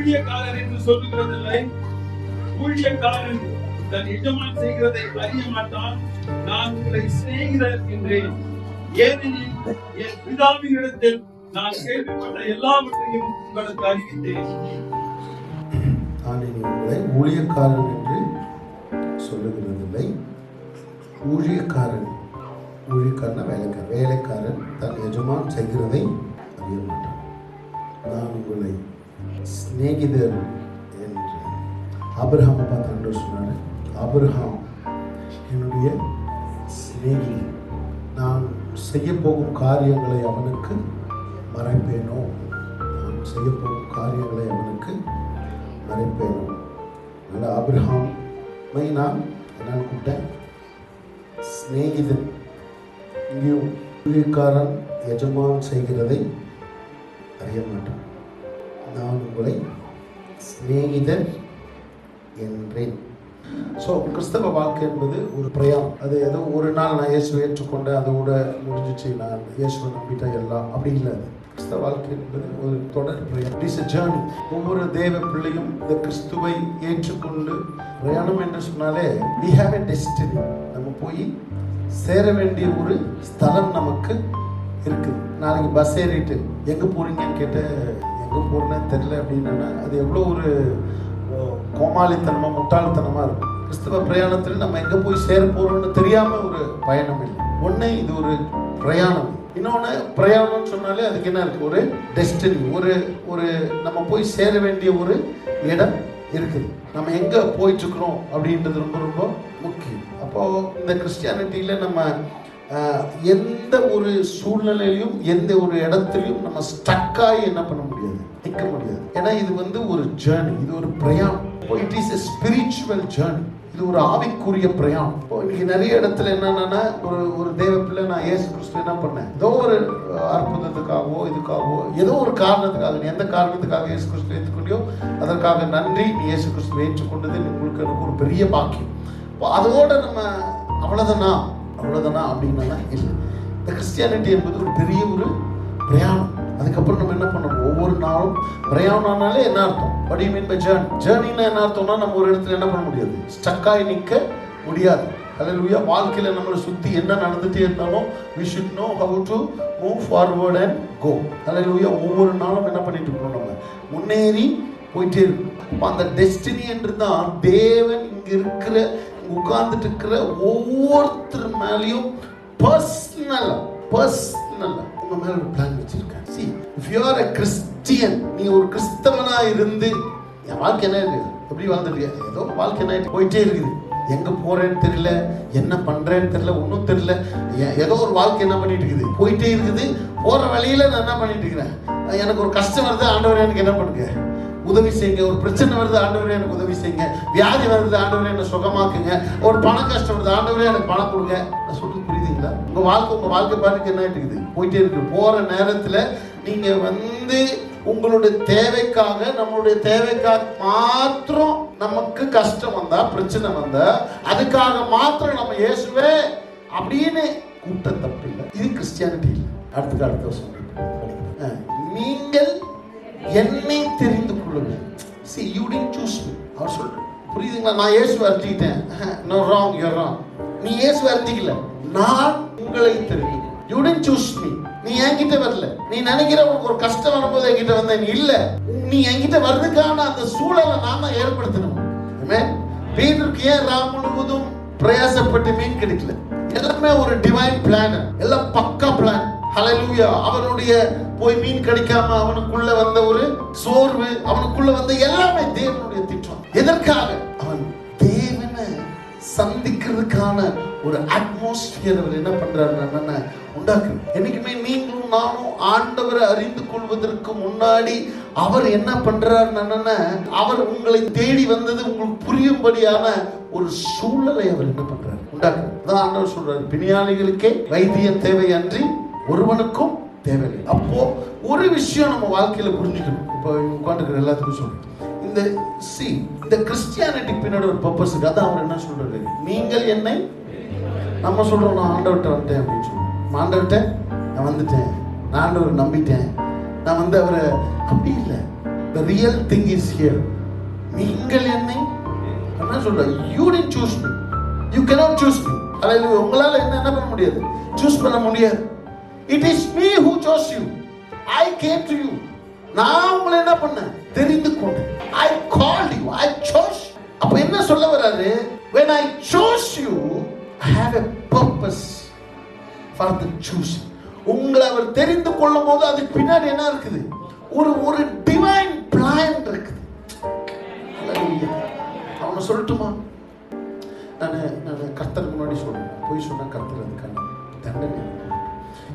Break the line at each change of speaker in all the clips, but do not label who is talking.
ஊழியக்காரர் என்று சொல்லுகிறதில்லை. ஊழியக்காரன் தன் எஜமான் செய்கிறதை அறிய மாட்டான். நான் உங்களை சிநேகிதர் என்றேன். ஏனெனில் என் பிதாவின் இடத்தில் நான் கேள்விப்பட்ட எல்லாவற்றையும் உங்களுக்கு அறிவித்தேன்.
நான் உங்களை ஊழியக்காரன் என்று சொல்லுகிறதில்லை. ஊழியக்காரன் வேலைக்காரன் தன் எஜமான் செய்கிறதை அறிய மாட்டான். நான் உங்களை சிநேகிதர் என்று ஆபிரகாம் பார்த்து சொன்னார். ஆபிரகாம் என்னுடைய சிநேகிதி. நான் செய்ய போகும் காரியங்களை அவனுக்கு மறைப்பேனோ? நான் செய்ய போகும் காரியங்களை அவனுக்கு மறைப்பேனோ? அதனால் ஆபிரகாமை நான் என்னன்னு கூப்பிட்டேன்? சிநேகிதன். இங்கேயும் ஊழியக்காரன் எஜமான் செய்கிறதை அறிய மாட்டான். நான் உங்களை சிநேகிதர் என்றேன். ஸோ கிறிஸ்தவ வாழ்க்கை என்பது ஒரு பிரயாணம். அது ஏதோ ஒரு நாள் நான் இயேசுவை ஏற்றுக்கொண்டேன், அதோட முடிஞ்சிச்சு, நான் இயேசுவை நம்பிட்டேன் எல்லாம், அப்படி இல்லை. கிறிஸ்தவ வாழ்க்கை என்பது ஒரு தொடர் பிரயாணம். It is a journey. ஒவ்வொரு தேவ பிள்ளையும் இந்த கிறிஸ்துவை ஏற்றுக்கொண்டு பிரயாணம் என்று சொன்னாலே we have a destiny. நம்ம போய் சேர வேண்டிய ஒரு ஸ்தலம் நமக்கு இருக்குது. நாளைக்கு பஸ் ஏறிட்டு எங்கே போகிறீங்கன்னு கேட்ட எங்கே போகிறேன்னு தெரியல அப்படின்னா அது எவ்வளோ ஒரு கோமாளித்தனமாக முட்டாள்தனமாக இருக்கும். கிறிஸ்தவ பிரயாணத்தில் நம்ம எங்கே போய் சேர போகிறோம்னு தெரியாமல் ஒரு பயணம் இல்லை. ஒன்று இது ஒரு பிரயாணம். இன்னொன்று பிரயாணம்னு சொன்னாலே அதுக்கு என்ன இருக்குது? ஒரு டெஸ்டினி, ஒரு நம்ம போய் சேர வேண்டிய ஒரு இடம் இருக்குது. நம்ம எங்கே போயிட்டுருக்குறோம் அப்படின்றது ரொம்ப ரொம்ப முக்கியம். அப்போது இந்த கிறிஸ்டியானிட்டியில் நம்ம எந்த ஒரு சூழ்நிலையிலும் எந்த ஒரு இடத்துலையும் நம்ம ஸ்டக்காகி என்ன பண்ண முடியாது, நிற்க முடியாது. ஏன்னா இது ஒரு ஜேர்னி, இது ஒரு பிரயாணம். It is a spiritual journey. இது ஒரு ஆவிக்குரிய பிரயாணம். இப்போ இன்னைக்கு நிறைய இடத்துல என்னன்னா ஒரு தேவ பிள்ளை நான் இயேசு கிறிஸ்து என்ன பண்ணேன், ஏதோ ஒரு அற்புதத்துக்காகவோ இதுக்காகவோ ஏதோ ஒரு காரணத்துக்காக, நீ எந்த காரணத்துக்காக இயேசு கிறிஸ்து ஏற்றுக்கொண்டியோ அதற்காக நன்றி, நீ இயேசு கிறிஸ்துவை ஏற்றுக்கொண்டது உங்களுக்கு எனக்கு ஒரு பெரிய பாக்கியம். அதோட நம்ம அவ்வளோதானா அப்படின்னா இல்லை. இந்த கிறிஸ்டியானிட்டி என்பது ஒரு பெரிய ஒரு பிரயாணம். அதுக்கப்புறம் நம்ம என்ன பண்ணணும்? ஒவ்வொரு நாளும் பிரயாணம்னாலே என்ன அர்த்தம்? What do you mean by journey? ஜேர்னின்னா என்ன அர்த்தம்னா நம்ம ஒரு இடத்துல என்ன பண்ண முடியாது, ஸ்டக்காகி நிற்க முடியாது. ஹல்லேலூயா. வாழ்க்கையில் நம்மளை சுற்றி என்ன நடந்துகிட்டே இருந்தாலும் we should know how to move forward and go. ஹல்லேலூயா. ஒவ்வொரு நாளும் என்ன பண்ணிட்டு இருக்கணும், நம்ம முன்னேறி போயிட்டே இருக்கணும். அப்போ அந்த டெஸ்டினி என்று தான் தேவன் இங்கே இருக்கிற உட்கார்ந்துட்டு இருக்கிற ஒவ்வொருத்தர் மேலேயும் பர்சனலா உங்க மேல ஒரு பிளான் வச்சிருக்காங்க. See, if you are a Christian, நீ ஒரு கிறிஸ்தவனா இருந்து என் வாழ்க்கை என்ன இருக்கு, எப்படி வாழ்ந்துட்டு ஏதோ வாழ்க்கை என்ன போயிட்டே இருக்குது, எங்க போறேன்னு தெரியல, என்ன பண்றேன்னு தெரியல, ஒன்றும் தெரியல, ஏதோ ஒரு வாழ்க்கை என்ன பண்ணிட்டு இருக்குது, போயிட்டே இருக்குது. போற வழியில நான் என்ன பண்ணிட்டு இருக்கிறேன், எனக்கு ஒரு கஷ்டம் வருது, ஆண்டவரே எனக்கு என்ன பண்ணுங்க, உதவி செய்யுங்க. ஒரு பிரச்சனை வருது, ஆண்டவரே எனக்கு உதவி செய்யுங்க. வியாதி வருது, ஆண்டவரே என்ன சுகமாக்குங்க. ஒரு பண கஷ்டம் வருது, ஆண்டவரே எனக்கு பணம் கொடுங்க. நான் சொல்றது புரியுதுங்களா? உங்க வாழ்க்கை பாட்டுக்கு என்ன இருக்குது, போயிட்டே இருக்கு. போற நேரத்துல நீங்க உங்களுடைய தேவைக்காக, நம்மளுடைய தேவைக்காக மாத்திரம் நமக்கு கஷ்டம் வந்தா, பிரச்சனை வந்தா, அதுக்காக மாத்திரம் நம்ம இயேசுவே அப்படின்னு கூப்பிட்ட தப்பு இல்லை. இது கிறிஸ்டியானிட்டி இல்லை. அடுத்த வருஷம் நீங்கள் என்னை தெரிந்து கொள்ளுங்கள். See, you didn't choose me. அவர் சொல்றாரு, புரியுதுங்களா? நான் இயேசுவை அறிஞ்சிக்கிட்டேன். No wrong, you're wrong. நீ இயேசுவை அறிஞ்சிக்கல, நான் உங்களை தெரிந்து. You didn't choose me. நீ என்கிட்ட வரல. நீ நினைக்கிற உனக்கு ஒரு கஷ்டம் வரும்போது என்கிட்ட வந்த நீ இல்ல. நீ என்கிட்ட வர்றதுக்கான அந்த சூழலை நான் தான் ஏற்படுத்தணும். பீட்டருக்கு ஏன் ராம் முழுவதும் பிரயாசப்பட்டு மீன் கிடைக்கல? எல்லாமே ஒரு டிவைன் பிளான், எல்லாம் பக்கா பிளான். ஹல்லேலூயா. அவனுடைய போய் மீன் கிடைக்காம அவனுக்குள்ள வந்த ஒரு சோர்வு, அவனுக்குள்ள வந்த எல்லாமே தேவனுடைய திட்டம். எதற்காக? அவன் தேவனை சந்திக்கிறதுக்கான ஒரு அட்மாஸ்பியர் அவர் என்ன பண்றாருன்னா உண்டாக்கு. என்னைக்குமே நீங்களும் நானும் ஆண்டவரை அறிந்து கொள்வதற்கு முன்னாடி அவர் என்ன பண்றாருன்னா, அவர் உங்களை தேடி வந்தது உங்களுக்கு புரியும்படியான ஒரு சூழலை அவர் என்ன பண்றாரு, உண்டாக்கு. அதான் ஆண்டவர் சொல்றாரு, பிணியாளிகளுக்கே வைத்தியம் தேவை அன்றி ஒருவனுக்கும் தேவையில்லை. அப்போ ஒரு விஷயம் நம்ம வாழ்க்கையில புரிஞ்சுக்கணும். இப்போ உட்காந்துக்கிற எல்லாத்துக்கும் சொல்றேன், இந்த கிறிஸ்டியானிட்டி பின்னாடி ஒரு பர்பஸ் இருக்கு. அதான் அவர் என்ன சொல்றாரு, நீங்கள் என்னை, நம்ம சொல்றோம் நான் ஆண்டவர்கிட்ட வந்துட்டேன் அப்படின்னு சொல்றோம். ஆண்டவர்கிட்ட நான் வந்துட்டேன், நான் ஆண்டவரை நம்பிட்டேன், நான் அவரை அப்படி இல்லை. The real thing is here. நீங்கள் என்னை என்ன சொல்ற? You didn't choose me. You cannot choose me. அல்லேலூயா. உங்களால என்ன பண்ண முடியாது? சூஸ் பண்ண முடியாது. It is me who chose you. I came to you. நான் உங்களை என்ன பண்ணேன்? தெரிந்து கொண்டேன். I called you. I chose. அப்ப என்ன சொல்ல வராரு? When I chose you, I have a purpose for the choosing. உங்களை அவர் தெரிந்து கொள்ளும் போது அதுக்கு பின்னாடி என்ன இருக்குது? ஒரு டிவைன் பிளான் இருக்குது. அவனை சொல்லட்டுமா? நான் கர்த்தருக்கு முன்னாடி சொல்றேன். போய் சொன்னா கர்த்தர் அதுக்கான தண்டனை.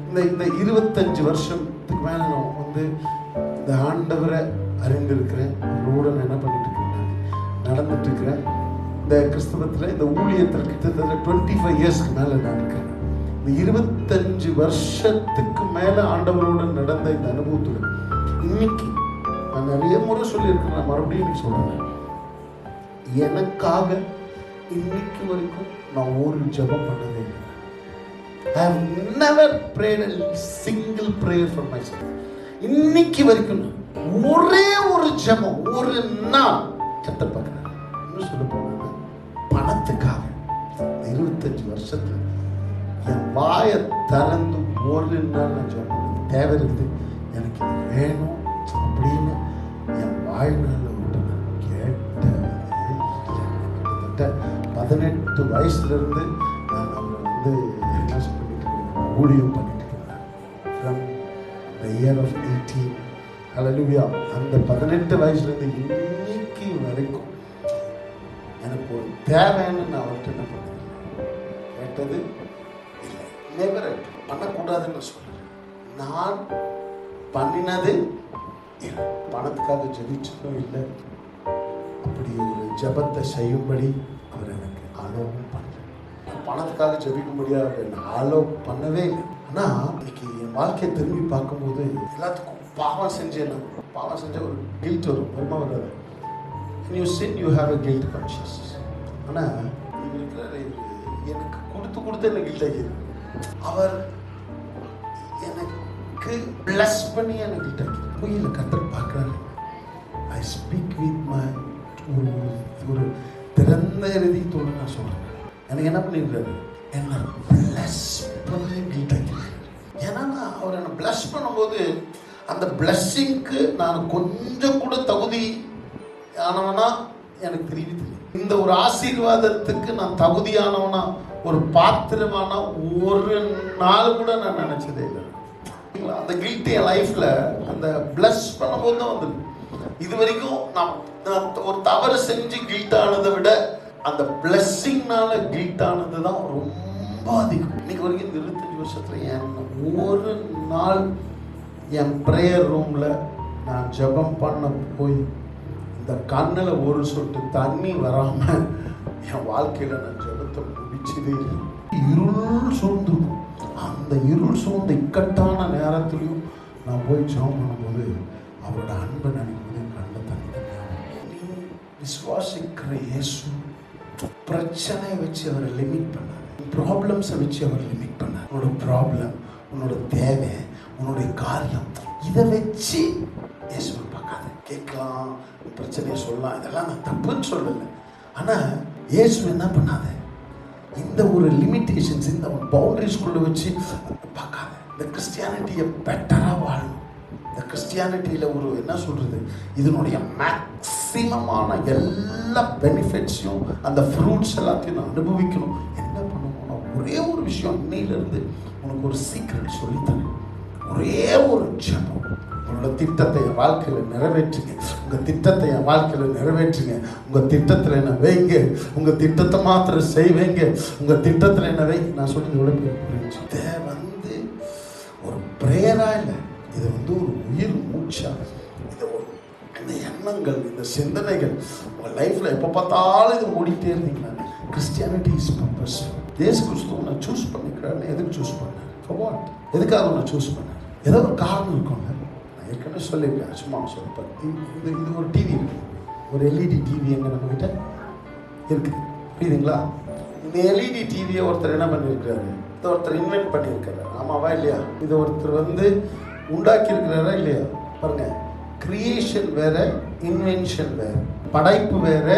இந்த 25 வருஷத்துக்கு மேல நான் வந்து இந்த ஆண்டவரை அறிந்திருக்கிறேன். அவரோட நான் என்ன பண்ணிட்டு இருக்கேன்? நடந்துட்டு இருக்கிறேன். இந்த கிறிஸ்தவத்தில் இந்த ஊழியத்தில் கிட்டத்தட்ட 25 இயர்ஸ்க்கு மேல நான் இருக்கிறேன். இந்த 25 வருஷத்துக்கு மேல ஆண்டவரோட நடந்த இந்த அனுபவத்தில் இன்னைக்கு நான் நிறைய முறை சொல்லியிருக்கிறேன். நான் மறுபடியும் சொல்றேன். எனக்காக இன்னைக்கு வரைக்கும் நான் ஒரு ஜெபம் பண்ணதே இல்லை. I have never prayed a single prayer for myself. இன்னைக்கு வரைக்கும் ஒரே ஒரு ஜெபம் ஒரு நாள் கர்த்தர் பார்க்கிறார். இன்னும் சொல்ல போனா பணத்துக்காக 25 வருஷத்துல என் வாயை திறந்து ஒரு நாள் நான் ஜெபம் தேவை இருக்குது, எனக்கு இது வேணும் அப்படின்னு என் வாழ்நாளில் விட்டு நான் கேட்டது. கிட்டத்தட்ட 18 வயசுல இருந்து நான் அவரை வந்து என்ன பண்ணிட்டு ஊழியம் பண்ணிட்டு இருக்கிறேன். From the year of 18, hallelujah, அந்த 18 வயசுல இருந்து இன்னைக்கு வரைக்கும் எனக்கு ஒரு தேவைன்னு நான் அவர்கிட்ட என்ன பண்ணேன்? கேட்டது இல்லை. நெவர் பண்ணக்கூடாதுன்னு சொல்றேன். நான் பண்ணினது இல்லை. பணத்துக்காக ஜெபிச்சதும் இல்லை. அப்படி ஒரு ஜெபத்தை செய்யும்படி அவர் எனக்கு ஆலோவும் பண்ணல. பணத்துக்காக ஜெபிக்கும்படியாக அவர் என்ன ஆலோ பண்ணவே இல்லை. ஆனால் இன்னைக்கு என் வாழ்க்கையை திரும்பி பார்க்கும்போது எல்லாத்துக்கும் பாவம் செஞ்ச ஒரு கில்ட் வருமா வராது? When you sin, you have a guilt consciousness. ஆனால் இவர் இருக்கிறாரு, எனக்கு கொடுத்து என்ன கில்ட் ஆகியது. அவர் எனக்கு பிளஸ் பண்ணி எனக்கு கில்ட் ஆகி புரியல. கர்த்தர் பார்க்குறாரு. ஐ ஸ்பீக் வித் மை ஒரு திறந்த எழுதியத்தோடு நான் சொல்கிறேன். எனக்கு என்ன பண்ணியிருக்காரு? என்னை பிளஸ் பண்ணி கில்ட் ஆகியிருக்காரு. ஏன்னா நான் அவர் என்னை பிளஸ் பண்ணும்போது அந்த பிளஸ்ஸிங்க்கு நான் கொஞ்சம் கூட தகுதி ஆனவனா எனக்கு தெரியும். இந்த ஒரு ஆசீர்வாதத்துக்கு நான் தகுதியானவனா ஒரு பாத்திரமான ஒரு நாள் கூட நான் நினைச்சதே இல்லை. அந்த கில்ட் என் லைஃப்ல அந்த பிளஸ் பண்ணும்போது தான் வந்தது. இது வரைக்கும் நான் ஒரு தவறு செஞ்சு கில்ட் ஆனதை விட அந்த பிளஸ்ஸிங்னால கில்ட் ஆனது தான் ரொம்ப அதிகம். இன்னைக்கு வரைக்கும் இந்த 25 வருஷத்துல என் ஒரு நாள் என் ப்ரேயர் ரூம்ல நான் ஜெபம் பண்ண போய் இந்த கண்ணில் ஒரு சொட்டு தண்ணி வராம என் வாழ்க்கையில நான் ஜெபத்தை முடிச்சதே இல்லை. இருள் சூழ்ந்துருக்கும். அந்த இருள் சூழ்ந்த இக்கட்டான நேரத்திலையும் நான் போய் ஜெபம் பண்ணும்போது அவரோட அன்பை நினைக்கும்போது என் கண்ணை தண்ணி தனியாக. நீ விசுவாசிக்கிற இயேசு பிரச்சனையை வச்சு அவரை லிமிட் பண்ணார். ப்ராப்ளம்ஸை வச்சு அவர் லிமிட் பண்ணார். உன்னோட ப்ராப்ளம், உன்னோட தேவை, உன்னுடைய காரியம், இதை வச்சு இயேசுவை பார்க்காத. கேட்கலாம், பிரச்சனையை சொல்லலாம், இதெல்லாம் நான் தப்புன்னு சொல்லலை. ஆனால் இயேசு என்ன பண்ணாத, இந்த ஒரு லிமிட்டேஷன்ஸ், இந்த பவுண்டரிஸ்குள்ள வச்சு பார்க்காத. இந்த கிறிஸ்டியானிட்டியை பெட்டராக வாழணும். இந்த கிறிஸ்டியானிட்டியில் ஒரு என்ன சொல்கிறது, இதனுடைய மேக்சிமமான எல்லா பெனிஃபிட்ஸையும் அந்த ஃப்ரூட்ஸ் எல்லாத்தையும் நான் அனுபவிக்கணும். என்ன பண்ணணும்னா ஒரே ஒரு விஷயம், இன்னையிலேருந்து உனக்கு ஒரு சீக்ரெட் சொல்லித்தரேன். ஒரே ஒரு ஜெபம். உங்களோட திட்டத்தை என் வாழ்க்கையில் நிறைவேற்றுங்க. உங்கள் திட்டத்தை என் வாழ்க்கையில் நிறைவேற்றுங்க. உங்கள் திட்டத்தில் என்ன வைங்க. உங்கள் திட்டத்தை மாத்திரம் செய்வீங்க. உங்கள் திட்டத்தில் என்ன வை. நான் சொல்றது எவ்வளோ பேர் புரிஞ்சு. இதை வந்து ஒரு ப்ரேயரா இல்லை, இது வந்து ஒரு உயிர் மூச்சா. இதை ஒரு இந்த எண்ணங்கள், இந்த சிந்தனைகள் உங்கள் லைஃப்பில் எப்போ பார்த்தாலும் இது ஓடிட்டே இருந்தீங்களா? Christianity is purpose. இயேசு கிறிஸ்துவை நான் சூஸ் பண்ணிக்கிறேன்னு எதுக்கு சூஸ் பண்ணேன்? For what? எதுக்காக நான் சூஸ் பண்ணேன்? ஏதோ ஒரு காரணம் இருக்கும்ல. நான் ஏற்கனவே சொல்லியிருக்கேன், சும்மா சொல்லிப்பேன். இது ஒரு டிவி இருக்குது, ஒரு எல்இடி டிவி எங்கே நம்மக்கிட்ட இருக்குது, புரியுதுங்களா? இந்த எல்இடி டிவியை ஒருத்தர் என்ன பண்ணியிருக்கிறாரு? இதை ஒருத்தர் இன்வென்ட் பண்ணியிருக்கிறாரு, ஆமாவா இல்லையா? இதை ஒருத்தர் வந்து உண்டாக்கி இருக்கிறாரா இல்லையா? பாருங்க, கிரியேஷன் வேற, இன்வென்ஷன் வேற. படைப்பு வேற,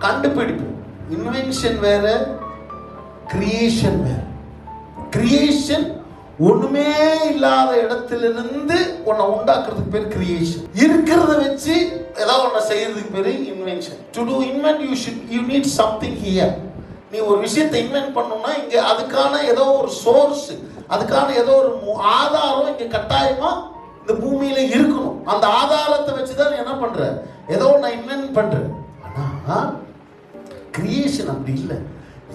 கண்டுபிடிப்பு. இன்வென்ஷன் வேற, கிரியேஷன் வேற. கிரியேஷன் ஒண்ணுமே இல்லாத இடத்திலிருந்து உன்னை உண்டாக்குறதுக்கு பேர் கிரியேஷன். இருக்கிறத வச்சு ஏதாவது ஒன்றை செய்யறதுக்கு பேர் invention. To to invent you need something here. நீ ஒரு விஷயத்தை இன்வென்ட் பண்ணணும்னா இங்க அதுக்கான ஏதோ ஒரு சோர்ஸ், அதுக்கான ஏதோ ஒரு ஆதாரம் இங்க கட்டாயமா இந்த பூமியில இருக்கணும். அந்த ஆதாரத்தை வச்சுதான் நீ என்ன பண்ற, ஏதோ நான் இன்வென்ட் பண்றேன். ஆனா கிரியேஷன் அப்படி இல்லை.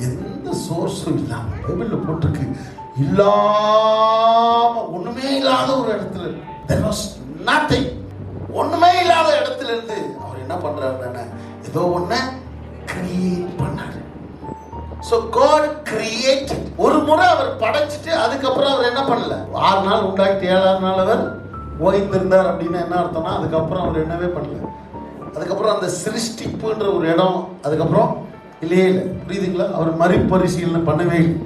எந்த சோர்ஸும் இல்லாம பைபிள்ல போட்டிருக்கு, இல்லாம ஒண்ணுமே இல்லாத ஒரு இடத்துல, there was nothing, ஒண்ணுமே இல்லாத இடத்துல இருந்து அவர் என்ன பண்றாரு, ஏதோ ஒண்ணு கிரியேட் பண்ணாரு. So God created. ஒரு முறை அவர் படைச்சிட்டு அதுக்கப்புறம் அவர் என்ன பண்ணல, 6 நாள் உண்டாக்கிட்டு 7ஆவது நாள் அவர் ஓய்ந்திருந்தார். அப்படின்னா என்ன அர்த்தம்னா அதுக்கப்புறம் அவர் என்னவே பண்ணல. அதுக்கப்புறம் அந்த சிருஷ்டிப்புன்ற ஒரு இடம் அதுக்கப்புறம் இல்லையே இல்லை. புரியுதுங்களா? அவர் மறுபரிசீலனை பண்ணவே இல்லை.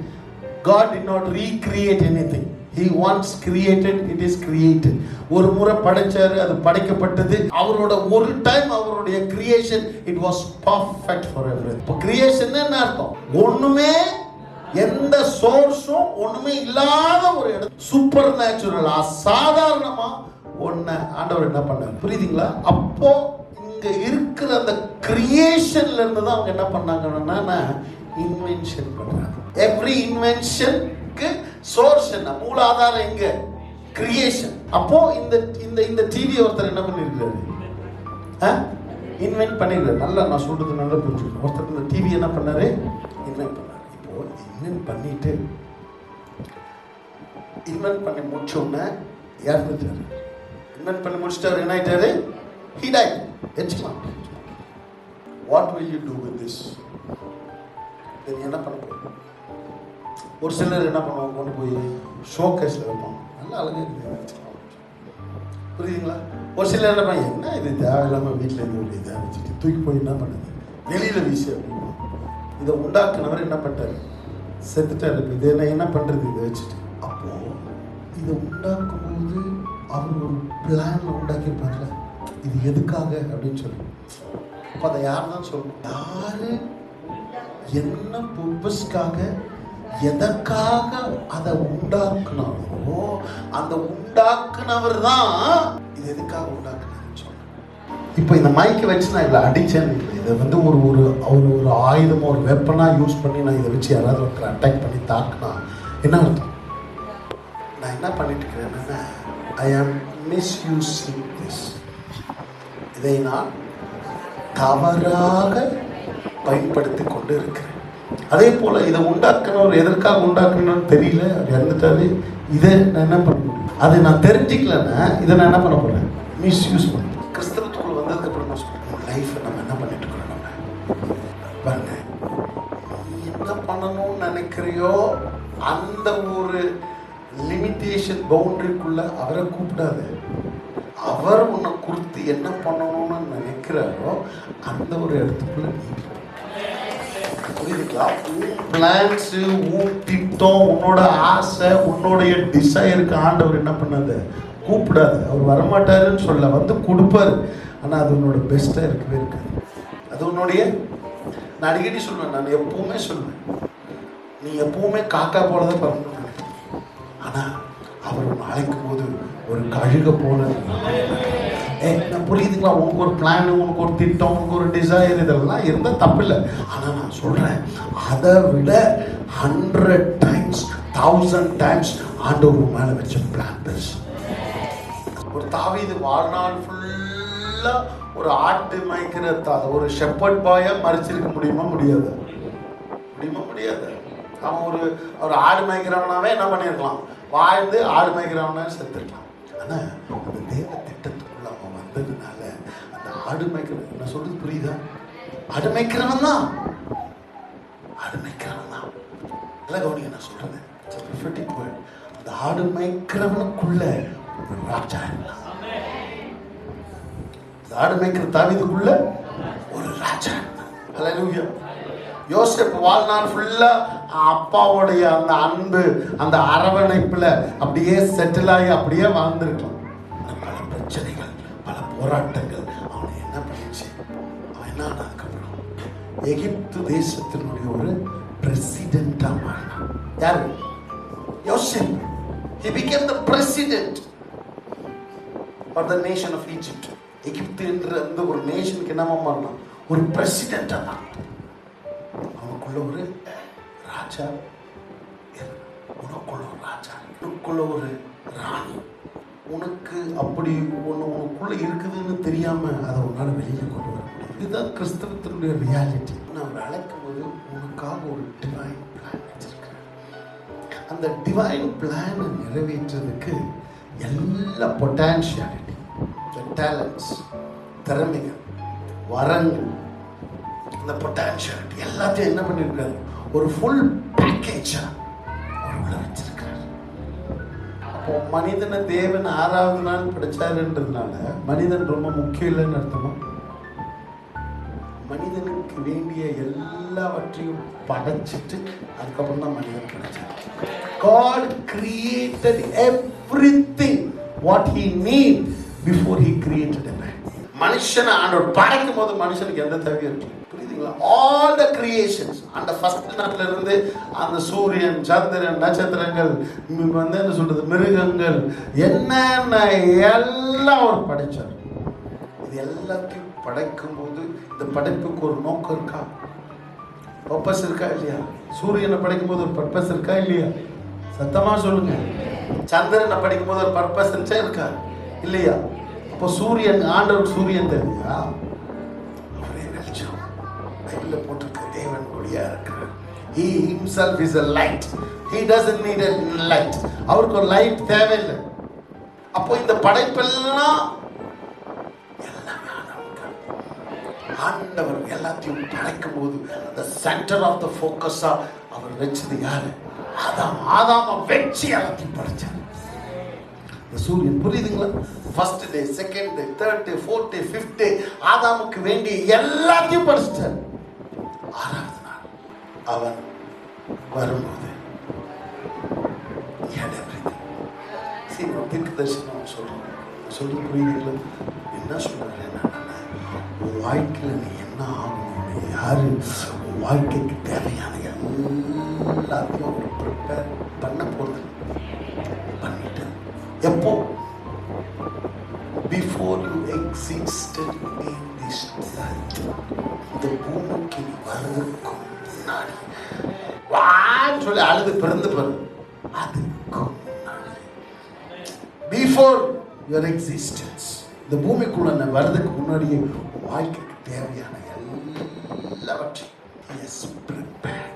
God did not recreate anything. He once created, it is created. ஒரு முறை படைச்சாரு, அது படைக்கப்பட்டது. அவரோட ஒரு டைம் அவருடைய creation, it was perfect for everything. இப்போ கிரியேஷன் என்ன அர்த்தம்? ஒண்ணுமே, எந்த சோர்ஸும் ஒண்ணுமே இல்லாத ஒரு இடம், சூப்பர் நேச்சுரல், அசாதாரணமா ஒண்ணு ஆண்டவர் என்ன பண்ணாரு. புரியுதுங்களா? அப்போ இங்க இருக்கிற அந்த கிரியேஷன்ல இருந்து தான் அவங்க என்ன பண்ணாங்கன்னா இன்வென்ஷன் பண்றாங்க. எவ்ரி இன்வென்ஷனுக்கு சோர்ஸ் என்ன, மூலாதாரம் எங்க? கிரியேஷன். அப்போ இந்த இந்த இந்த டிவி ஒருத்தர் என்ன பண்ணிருக்காரு, இன்வென்ட் பண்ணிருக்காரு. நல்லா நான் சொல்றது நல்லா புரிஞ்சுக்கணும். ஒருத்தர் இந்த டிவி என்ன பண்ணாரு, இன்வென்ட் பண்ணாரு. இப்போ இன்வென்ட் பண்ணிட்டு இன்வென்ட் பண்ணி முடிச்ச உடனே இறந்துட்டாரு. இன்வென்ட் பண்ணி முடிச்சுட்டு அவர் என்ன ஆயிட்டாரு, he died. எச்சுக்கலாம். What will you do with this? நீ என்ன பண்ண போய்? ஒரு சிலர் என்ன பண்ணுவாங்க, கொண்டு போய் ஷோ கேஸ்ல வைப்பாங்க. நல்லா அழகா இருக்கு. புரியுதுங்களா? ஒரு சிலர் என்ன பண்ண, என்ன இது தேவையில்லாம வீட்டில் இருந்து இதை வச்சுட்டு தூக்கி போய் என்ன பண்ணுது, வெளியில வீசி அப்படின்னு. இதை உண்டாக்குனவர் என்ன பண்ணிட்டாரு, செத்துட்டாரு. இதை என்ன பண்றது இதை வச்சுட்டு? அப்போ இதை உண்டாக்கும் போது அவர் ஒரு பிளான்ல உண்டாக்கியிருப்பார்ல, இது எதுக்காக அப்படின்னு சொல்லி. அப்போ அதை யார் தான் சொல்லணும், யாரு என்ன பர்பஸ்க்காக எதற்காக அதை உண்டாக்குனாரோ அந்த உண்டாக்குனவர் தான் இது எதுக்காக உண்டாக்குனாருன்னு சொல்றேன். இப்போ இந்த மைக்கை வச்சு நான் இதில் அடிச்சேன், இதை வந்து ஒரு ஒரு ஒரு ஆயுதம், ஒரு வெப்பனா யூஸ் பண்ணி நான் இதை வச்சு யாராவது ஒருத்தர் அட்டாக் பண்ணி தாக்குனா என்ன அர்த்தம்? நான் என்ன பண்ணிட்டு இருக்கிறேன்னா, ஐ ஆம் மிஸ்யூசிங் திஸ். இதை நான் தவறாக பயன்படுத்தி கொண்டு இருக்கிறேன். அதே போல இதை உண்டாக்கணும், எதற்காக உண்டாக்கணும்னு தெரியல, இறந்துட்டாரு. இதை நான் என்ன பண்ண முடியும், அதை நான் தெரிஞ்சிக்கலன்னா இதை நான் என்ன பண்ண போறேன், மிஸ்யூஸ் பண்ண. கிறிஸ்தவத்துக்குள்ள வந்ததுக்கு அப்புறம் நான் சொல்றேன், லைஃப்பை நம்ம என்ன பண்ணிட்டு இருக்கிறோம், நம்ம பாருங்க, என்ன பண்ணணும்னு நினைக்கிறியோ அந்த ஒரு லிமிட்டேஷன் பவுண்டரிக்குள்ள அவரை கூப்பிடாது. அவர் உன்னை குறித்து என்ன பண்ணணும்னு நினைக்கிறாரோ அந்த ஒரு இடத்துக்குள்ள பிளான்ஸ், உன் திட்டம், உன்னோட ஆசை, உன்னுடைய டிசைருக்கு ஆண்டவர் என்ன பண்ணாது, கூப்பிடாது. அவர் வரமாட்டாருன்னு சொல்ல, வந்து கொடுப்பாரு. ஆனால் அது உன்னோட பெஸ்ட்டாக இருக்கவே இருக்காது. அது உன்னுடைய, நான் அடிக்கடி சொல்லுவேன், நான் எப்பவுமே சொல்லுவேன், நீ எப்பவுமே காக்கா போல தான் பறந்து. ஆனால் அவர் உன்னை அழைக்கும் போது ஒரு கழுக போல. நான் புரியுதுங்களா? உனக்கு ஒரு பிளான், உனக்கு ஒரு திட்டம், உனக்கு ஒரு டிசைர், இதெல்லாம் இருந்தால் தப்பு இல்லை. ஆனால் நான் சொல்கிறேன், அதை விட 100 times 1000 times ஆண்டவர் மேலே வச்ச பிளான் பெருசு. ஒரு தாவீது வாழ்நாள் ஃபுல்லாக ஒரு ஆட்டு மேய்க்கிற ஒரு ஷெப்பர்ட் பாயை மறைச்சிருக்க முடியுமா? முடியாது. முடியாது. அவன் ஒரு ஆடு மேய்க்கிறவனாவே என்ன பண்ணியிருக்கலாம், வாழ்ந்து ஆடு மேய்க்கிறவனா செத்துருக்கலாம். ஆனால் அந்த தேவ திட்டத்துக்குள்ள அவன் வந்ததுனால அந்த ஆடு மேய்க்கிறவன், நான் சொல்றது புரியுதா? ஆடு மேய்க்கிறவன் தான் எல்லாம் கவனிங்க, நான் சொல்றேன் அந்த ஆடு மேய்க்கிறவனுக்குள்ள ஒரு ராஜா இருந்தான். அந்த ஆடு மேய்க்கிற தாவீதுக்குள்ள ஒரு ராஜா இருந்தான். ஹல்லேலூயா. யோசேப்பு வாழ்நாள் ஃபுல்லா அப்பாவுடைய அந்த அன்பு, அந்த அரவணைப்புல அப்படியே செட்டில் ஆகி அப்படியே வாழ்ந்திருக்கலாம். பல பிரச்சனைகள், பல போராட்டங்கள் அவனை என்ன பண்ணிச்சு? அவன் என்ன அதுக்கப்புறம் எகிப்து தேசத்தினுடைய ஒரு பிரசிடென்டா மாறினான். யாரு? யோசேப். He became the president of the nation of Egypt. எகிப்து என்ற அந்த ஒரு நேஷனுக்கு என்னமா மாறினான்? ஒரு பிரசிடென்டா மாறினான். அவனுக்குள்ள ஒரு ராஜா, உனக்குள்ள ஒரு ராஜா, உனக்குள்ள ஒரு ராணி. உனக்கு அப்படி ஒன்று உனக்குள்ள இருக்குதுன்னு தெரியாம அதை உன்னால வெளியில கொண்டு வர முடியும். இதுதான் கிறிஸ்தவத்தினுடைய ரியாலிட்டி. நான் அழைக்கும் போது உனக்காக ஒரு டிவைன் பிளான் வச்சிருக்கிறேன். அந்த டிவைன் பிளானை நிறைவேற்றுறதுக்கு எல்லா பொட்டான்ஷியாலிட்டி, டேலண்ட்ஸ், திறமைகள், வரங்கள், இந்த பொட்டான்ஷியாலிட்டி எல்லாத்தையும் என்ன பண்ணியிருக்காரு? ஒரு ஃபுல் பேக்கேஜா உள்ள வச்சிருக்காரு. அப்போ மனிதனை தேவன் 6வது நாள் படைச்சாருன்றதுனால மனிதன் ரொம்ப முக்கியம் இல்லைன்னு அர்த்தமா? மனிதனுக்கு வேண்டிய எல்லாவற்றையும் படைச்சிட்டு அதுக்கப்புறம் தான் மனிதன் படைச்சார். God created everything what he need before he created a man. மனுஷனை ஆண்டவர் படைக்கும் போது மனுஷனுக்கு எந்த தேவையும் இருக்கு? புரியுதுங்களா? all the creations அந்த ஃபர்ஸ்ட் நாள்ல இருந்து அந்த சூரியன், சந்திரன், நட்சத்திரங்கள், என்ன சொல்றது, மிருகங்கள், என்னென்ன எல்லாம் அவர் படைச்சார். இது எல்லாத்தையும் படைக்கும் போது இந்த படைப்புக்கு ஒரு நோக்கம் இருக்கா? பர்பஸ் இருக்கா இல்லையா? சூரியனை படைக்கும் போது ஒரு பர்பஸ் இருக்கா இல்லையா? சத்தமா சொல்லுங்க. சந்திரனை படிக்கும் போது ஒரு பர்பஸ் இருக்கா இல்லையா? அப்போ சூரியன், ஆண்டவர் சூரியன் தெரியா? அவரே வெளிச்சம். பைபிள்ல போட்டிருக்க தேவன் ஒளியா இருக்கிறார். He himself is a light. He doesn't need a light. அவருக்கு ஒரு லைட் தேவையில்லை. அப்போ இந்த படைப்பெல்லாம் ஆண்டவர் எல்லாத்தையும் படைக்கும் போது the center of the focus அவர் வச்சது யாரு? ஆதாம வச்சு எல்லாத்தையும் படைச்சார். இந்த சூரியன், புரியுதுங்களா? First day, second day, third day, fourth day, fifth day ஆதாமுக்கு வேண்டிய எல்லாத்தையும் படைச்சார். 6வது நாள் அவன் வரும்போது தீர்க்கதரிசனம் சொல்றேன், புரியுதுங்களா? என்ன சொல்றேன்? உன் வாழ்க்கையில் நீ என்ன ஆகணும், யாரு உன் வாழ்க்கைக்கு தேவையான எல்லாத்தையும் ஒரு ப்ரிப்பேர் பண்ண போறது பண்ணிட்டு, எப்போ? Before you existed in this earth, இந்த பூமிக்கு நீ வர்றதுக்கு முன்னாடி வான்னு சொல்லி அழுது பிறந்து பாரு. அதுக்கு முன்னாடி, பிஃபோர் யுவர் எக்ஸிஸ்டன்ஸ், இந்த பூமிக்குள்ள நான் வர்றதுக்கு முன்னாடியே வாழ்க்கைக்கு தேவையான எல்லாவற்றையும் He has prepared.